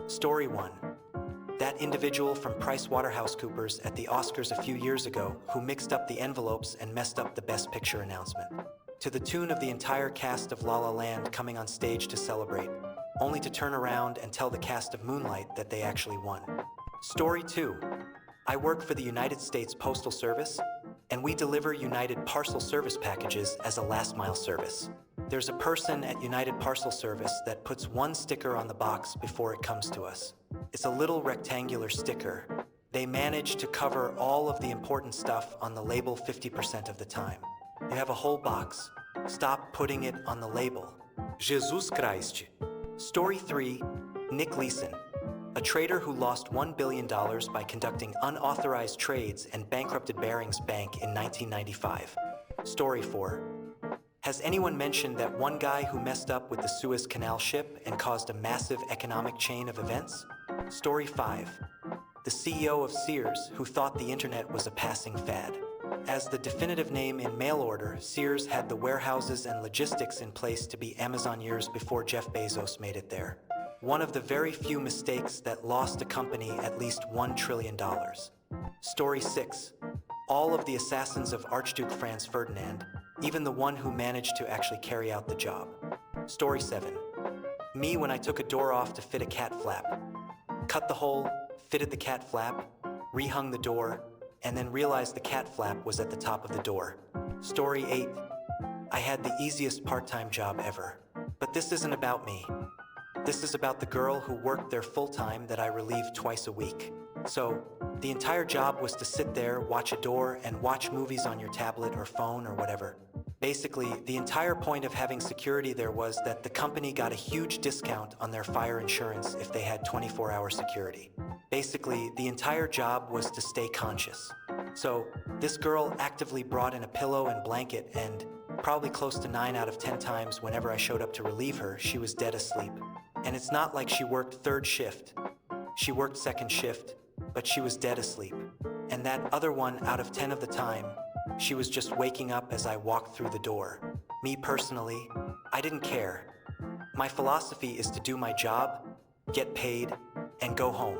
Story 1. That individual from PricewaterhouseCoopers at the Oscars a few years ago who mixed up the envelopes and messed up the Best Picture announcement, to the tune of the entire cast of La La Land coming on stage to celebrate, only to turn around and tell the cast of Moonlight that they actually won. Story 2. I work for the United States Postal Service, and we deliver United Parcel Service packages as a last-mile service. There's a person at United Parcel Service that puts one sticker on the box before it comes to us. It's a little rectangular sticker. They manage to cover all of the important stuff on the label 50% of the time. You have a whole box. Stop putting it on the label. Jesus Christ. Story 3. Nick Leeson, a trader who lost $1 billion by conducting unauthorized trades and bankrupted Barings Bank in 1995. Story 4. Has anyone mentioned that one guy who messed up with the Suez Canal ship and caused a massive economic chain of events? Story 5. The CEO of Sears who thought the internet was a passing fad. As the definitive name in mail order, Sears had the warehouses and logistics in place to be Amazon years before Jeff Bezos made it there. One of the very few mistakes that lost a company at least $1 trillion. Story 6. All of the assassins of Archduke Franz Ferdinand, even the one who managed to actually carry out the job. Story 7. Me when I took a door off to fit a cat flap. Cut the hole, fitted the cat flap, rehung the door, and then realized the cat flap was at the top of the door. Story 8. I had the easiest part-time job ever. But this isn't about me. This is about the girl who worked there full-time that I relieved twice a week. So, the entire job was to sit there, watch a door, and watch movies on your tablet or phone or whatever. Basically, the entire point of having security there was that the company got a huge discount on their fire insurance if they had 24-hour security. Basically, the entire job was to stay conscious. So, this girl actively brought in a pillow and blanket, and probably close to 9 out of 10 times whenever I showed up to relieve her, she was dead asleep. And it's not like she worked third shift. She worked second shift, but she was dead asleep. And that other 1 out of 10 of the time, she was just waking up as I walked through the door. Me personally, I didn't care. My philosophy is to do my job, get paid, and go home.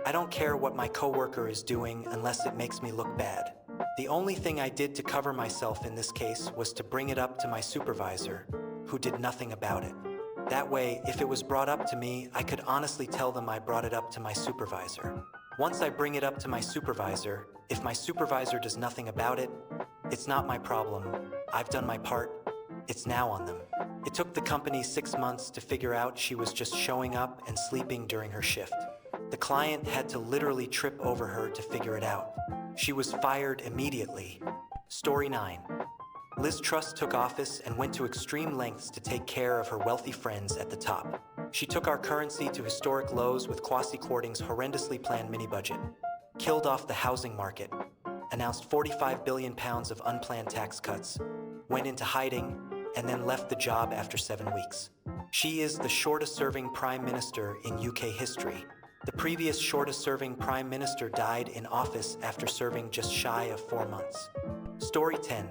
I don't care what my coworker is doing unless it makes me look bad. The only thing I did to cover myself in this case was to bring it up to my supervisor, who did nothing about it. That way, if it was brought up to me, I could honestly tell them I brought it up to my supervisor. Once I bring it up to my supervisor, if my supervisor does nothing about it, it's not my problem. I've done my part. It's now on them. It took the company 6 months to figure out she was just showing up and sleeping during her shift. The client had to literally trip over her to figure it out. She was fired immediately. Story 9. Liz Truss took office and went to extreme lengths to take care of her wealthy friends at the top. She took our currency to historic lows with Kwasi Kwarteng's horrendously planned mini-budget, killed off the housing market, announced £45 billion of unplanned tax cuts, went into hiding, and then left the job after 7 weeks. She is the shortest-serving Prime Minister in UK history. The previous shortest-serving Prime Minister died in office after serving just shy of 4 months. Story 10.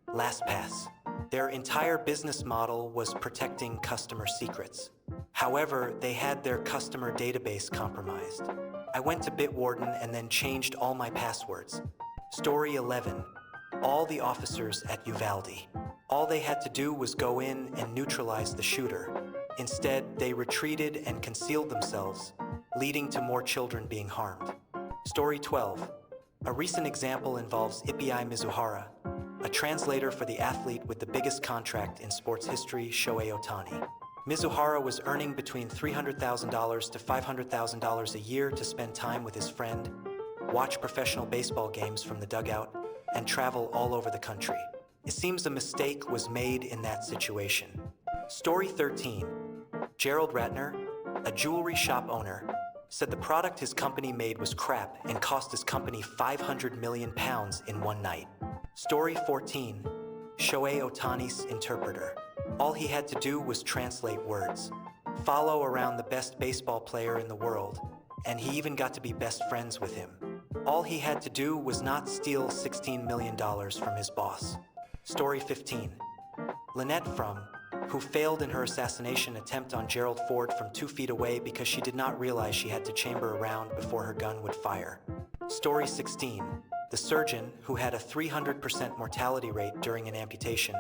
LastPass. Their entire business model was protecting customer secrets. However, they had their customer database compromised. I went to Bitwarden and then changed all my passwords. Story 11. All the officers at Uvalde. All they had to do was go in and neutralize the shooter. Instead, they retreated and concealed themselves, leading to more children being harmed. Story 12. A recent example involves Ippei Mizuhara, a translator for the athlete with the biggest contract in sports history, Shohei Ohtani. Mizuhara was earning between $300,000 to $500,000 a year to spend time with his friend, watch professional baseball games from the dugout, and travel all over the country. It seems a mistake was made in that situation. Story 13. Gerald Ratner, a jewelry shop owner, said the product his company made was crap and cost his company £500 million in one night. Story 14. Shohei Ohtani's interpreter. All he had to do was translate words, follow around the best baseball player in the world, and he even got to be best friends with him. All he had to do was not steal $16 million from his boss. Story 15. Lynette Frum, who failed in her assassination attempt on Gerald Ford from 2 feet away because she did not realize she had to chamber a round before her gun would fire. Story 16. The surgeon, who had a 300% mortality rate during an amputation,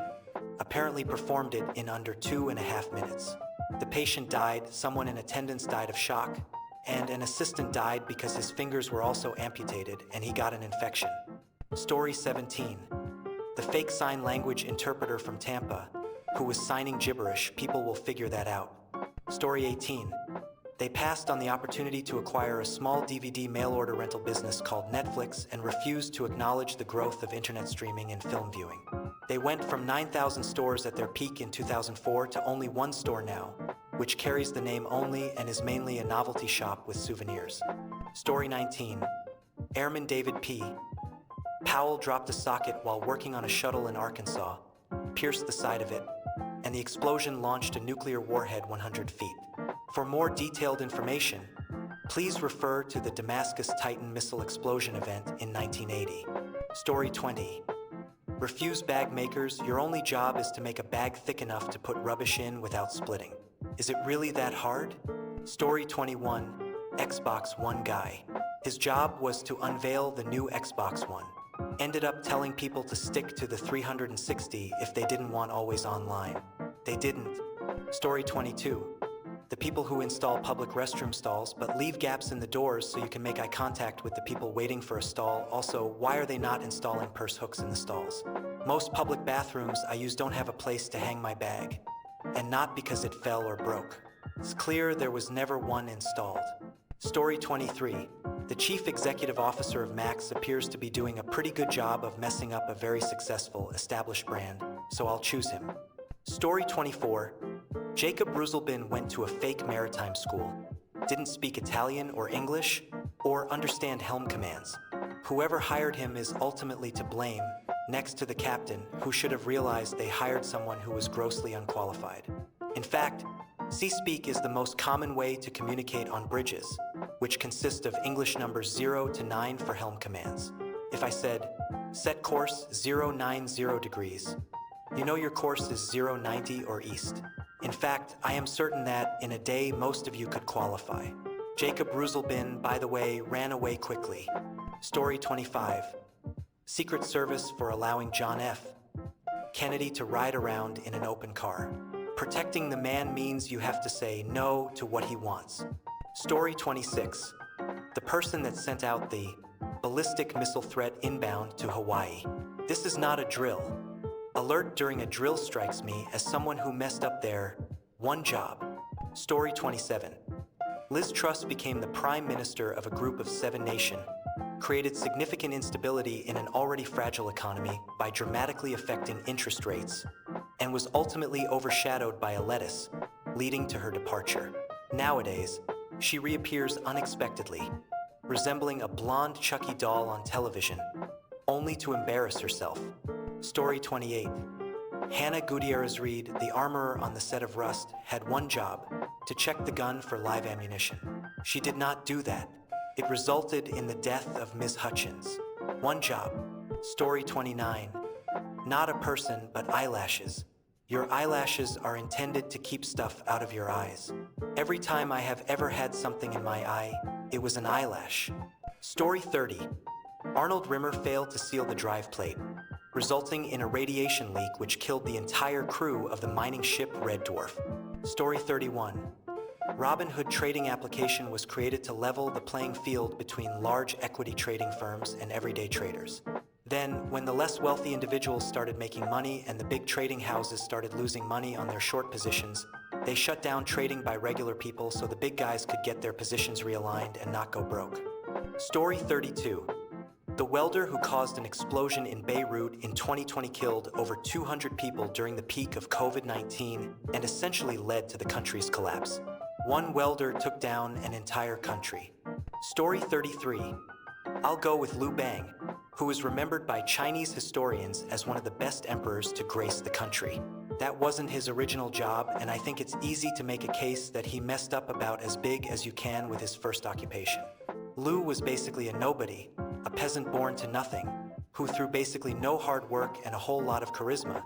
apparently performed it in under 2.5 minutes. The patient died, someone in attendance died of shock, and an assistant died because his fingers were also amputated and he got an infection. Story 17. The fake sign language interpreter from Tampa, who was signing gibberish. People will figure that out. Story 18. They passed on the opportunity to acquire a small DVD mail-order rental business called Netflix and refused to acknowledge the growth of internet streaming and film viewing. They went from 9,000 stores at their peak in 2004 to only one store now, which carries the name only and is mainly a novelty shop with souvenirs. Story 19. Airman David P. Powell dropped a socket while working on a shuttle in Arkansas, pierced the side of it, and the explosion launched a nuclear warhead 100 feet. For more detailed information, please refer to the Damascus Titan missile explosion event in 1980. Story 20. Refuse bag makers, your only job is to make a bag thick enough to put rubbish in without splitting. Is it really that hard? Story 21. Xbox One guy. His job was to unveil the new Xbox One. Ended up telling people to stick to the 360 if they didn't want always online. They didn't. Story 22. The people who install public restroom stalls but leave gaps in the doors so you can make eye contact with the people waiting for a stall. Also, why are they not installing purse hooks in the stalls? Most public bathrooms I use don't have a place to hang my bag. And not because it fell or broke. It's clear there was never one installed. Story 23. The chief executive officer of Max appears to be doing a pretty good job of messing up a very successful, established brand, so I'll choose him. Story 24. Jacob Ruzelbin went to a fake maritime school, didn't speak Italian or English, or understand helm commands. Whoever hired him is ultimately to blame, next to the captain, who should have realized they hired someone who was grossly unqualified. In fact, C-speak is the most common way to communicate on bridges, which consist of English numbers 0 to 9 for helm commands. If I said, set course 090 degrees, you know your course is 090 or east. In fact, I am certain that in a day most of you could qualify. Jacob Ruzelbin, by the way, ran away quickly. Story 25. Secret Service for allowing John F. Kennedy to ride around in an open car. Protecting the man means you have to say no to what he wants. Story 26. The person that sent out the ballistic missile threat inbound to Hawaii. This is not a drill. Alert during a drill strikes me as someone who messed up their one job. Story 27. Liz Truss became the prime minister of a group of 7 nations, created significant instability in an already fragile economy by dramatically affecting interest rates, and was ultimately overshadowed by a lettuce, leading to her departure. Nowadays, she reappears unexpectedly, resembling a blonde Chucky doll on television, only to embarrass herself. Story 28. Hannah Gutierrez-Reed, the armorer on the set of Rust, had one job: to check the gun for live ammunition. She did not do that. It resulted in the death of Ms. Hutchins. One job. Story 29. Not a person, but eyelashes. Your eyelashes are intended to keep stuff out of your eyes. Every time I have ever had something in my eye, it was an eyelash. Story 30. Arnold Rimmer failed to seal the drive plate, resulting in a radiation leak which killed the entire crew of the mining ship Red Dwarf. Story 31. Robinhood trading application was created to level the playing field between large equity trading firms and everyday traders. Then, when the less wealthy individuals started making money and the big trading houses started losing money on their short positions, they shut down trading by regular people so the big guys could get their positions realigned and not go broke. Story 32. The welder who caused an explosion in Beirut in 2020 killed over 200 people during the peak of COVID-19 and essentially led to the country's collapse. One welder took down an entire country. Story 33. I'll go with Liu Bang, who is remembered by Chinese historians as one of the best emperors to grace the country. That wasn't his original job, and I think it's easy to make a case that he messed up about as big as you can with his first occupation. Liu was basically a nobody, a peasant born to nothing, who through basically no hard work and a whole lot of charisma,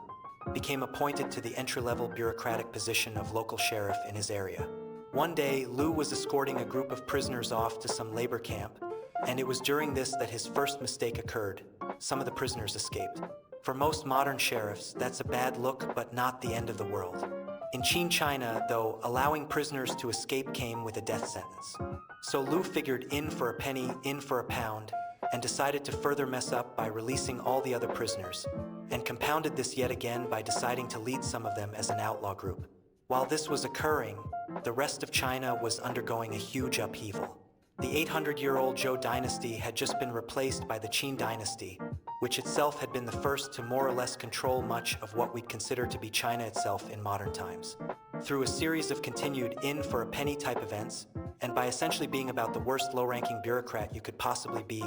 became appointed to the entry-level bureaucratic position of local sheriff in his area. One day, Lu was escorting a group of prisoners off to some labor camp, and it was during this that his first mistake occurred. Some of the prisoners escaped. For most modern sheriffs, that's a bad look, but not the end of the world. In Qin, China, though, allowing prisoners to escape came with a death sentence. So Lu figured in for a penny, in for a pound, and decided to further mess up by releasing all the other prisoners, and compounded this yet again by deciding to lead some of them as an outlaw group. While this was occurring, the rest of China was undergoing a huge upheaval. The 800-year-old Zhou dynasty had just been replaced by the Qin dynasty, which itself had been the first to more or less control much of what we'd consider to be China itself in modern times. Through a series of continued in-for-a-penny type events, and by essentially being about the worst low-ranking bureaucrat you could possibly be,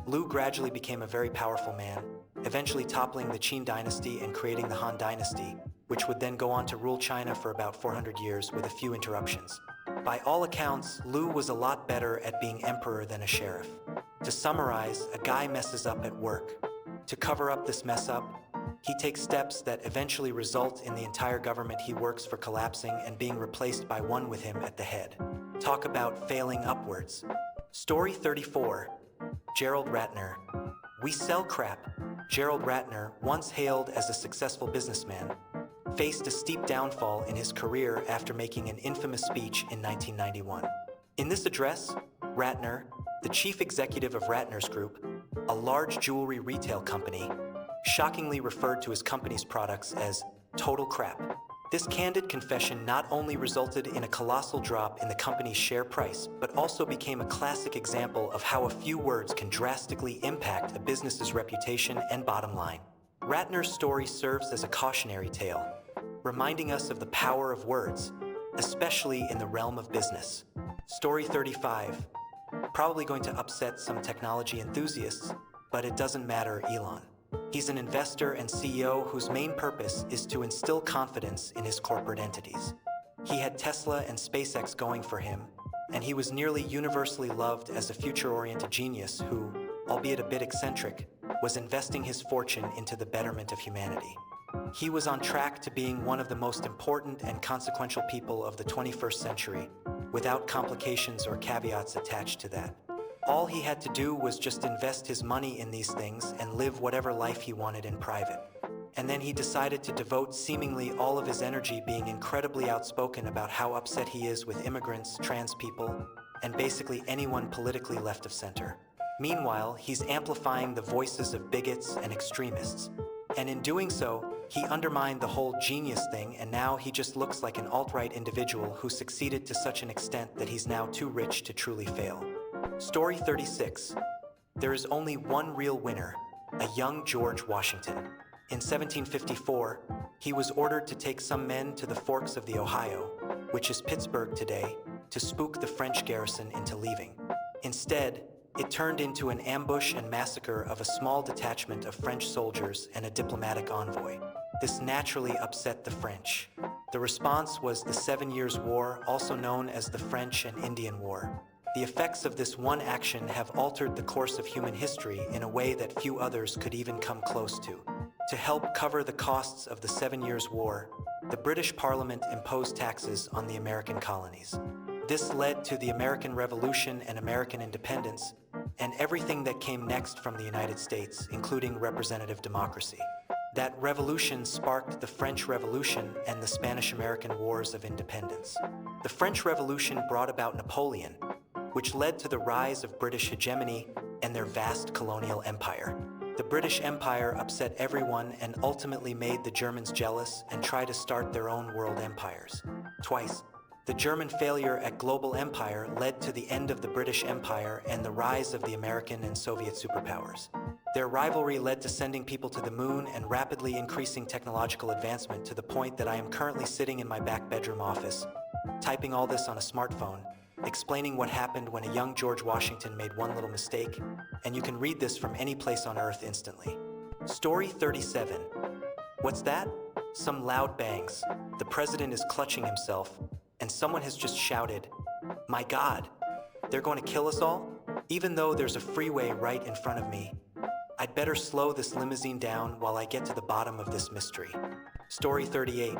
Lu gradually became a very powerful man, eventually toppling the Qin dynasty and creating the Han dynasty, which would then go on to rule China for about 400 years with a few interruptions. By all accounts, Lu was a lot better at being emperor than a sheriff. To summarize, a guy messes up at work. To cover up this mess up, he takes steps that eventually result in the entire government he works for collapsing and being replaced by one with him at the head. Talk about failing upwards. Story 34. Gerald Ratner. We sell crap. Gerald Ratner, once hailed as a successful businessman, faced a steep downfall in his career after making an infamous speech in 1991. In this address, Ratner, the chief executive of Ratner's Group, a large jewelry retail company, shockingly referred to his company's products as total crap. This candid confession not only resulted in a colossal drop in the company's share price, but also became a classic example of how a few words can drastically impact a business's reputation and bottom line. Ratner's story serves as a cautionary tale, reminding us of the power of words, especially in the realm of business. Story 35. Probably going to upset some technology enthusiasts, but it doesn't matter, Elon. He's an investor and CEO whose main purpose is to instill confidence in his corporate entities. He had Tesla and SpaceX going for him, and he was nearly universally loved as a future-oriented genius who, albeit a bit eccentric, was investing his fortune into the betterment of humanity. He was on track to being one of the most important and consequential people of the 21st century, without complications or caveats attached to that. All he had to do was just invest his money in these things and live whatever life he wanted in private. And then he decided to devote seemingly all of his energy being incredibly outspoken about how upset he is with immigrants, trans people, and basically anyone politically left of center. Meanwhile, he's amplifying the voices of bigots and extremists. And in doing so, he undermined the whole genius thing, and now he just looks like an alt-right individual who succeeded to such an extent that he's now too rich to truly fail. Story 36. There is only one real winner, a young George Washington. In 1754, he was ordered to take some men to the forks of the Ohio, which is Pittsburgh today, to spook the French garrison into leaving. Instead, it turned into an ambush and massacre of a small detachment of French soldiers and a diplomatic envoy. This naturally upset the French. The response was the 7 Years' War, also known as the French and Indian War. The effects of this one action have altered the course of human history in a way that few others could even come close to. To help cover the costs of the 7 Years' War, the British Parliament imposed taxes on the American colonies. This led to the American Revolution and American independence, and everything that came next from the United States, including representative democracy. That revolution sparked the French Revolution and the Spanish-American Wars of Independence. The French Revolution brought about Napoleon, which led to the rise of British hegemony and their vast colonial empire. The British Empire upset everyone and ultimately made the Germans jealous and tried to start their own world empires. Twice, the German failure at global empire led to the end of the British Empire and the rise of the American and Soviet superpowers. Their rivalry led to sending people to the moon and rapidly increasing technological advancement to the point that I am currently sitting in my back bedroom office, typing all this on a smartphone, explaining what happened when a young George Washington made one little mistake, and you can read this from any place on Earth instantly. Story 37. What's that? Some loud bangs. The president is clutching himself, and someone has just shouted, "My God, they're going to kill us all?" Even though there's a freeway right in front of me, I'd better slow this limousine down while I get to the bottom of this mystery. Story 38.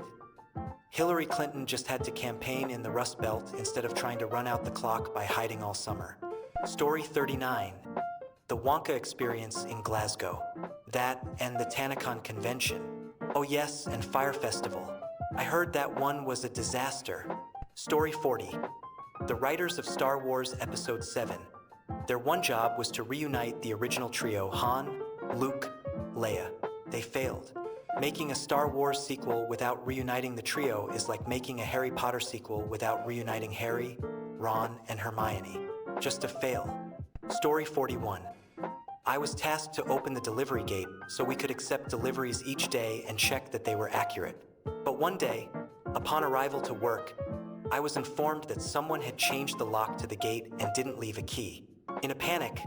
Hillary Clinton just had to campaign in the Rust Belt instead of trying to run out the clock by hiding all summer. Story 39. The Wonka experience in Glasgow. That and the TanaCon convention. Oh yes, and Fire Festival. I heard that one was a disaster. Story 40. The writers of Star Wars Episode 7. Their one job was to reunite the original trio Han, Luke, Leia. They failed. Making a Star Wars sequel without reuniting the trio is like making a Harry Potter sequel without reuniting Harry, Ron, and Hermione. Just a fail. Story 41. I was tasked to open the delivery gate so we could accept deliveries each day and check that they were accurate. But one day, upon arrival to work, I was informed that someone had changed the lock to the gate and didn't leave a key. In a panic,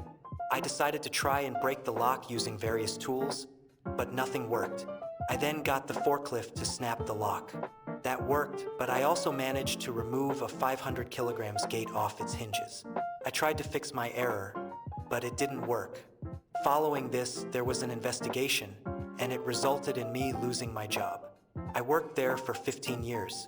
I decided to try and break the lock using various tools, but nothing worked. I then got the forklift to snap the lock. That worked, but I also managed to remove a 500 kilograms gate off its hinges. I tried to fix my error, but it didn't work. Following this, there was an investigation, and it resulted in me losing my job. I worked there for 15 years.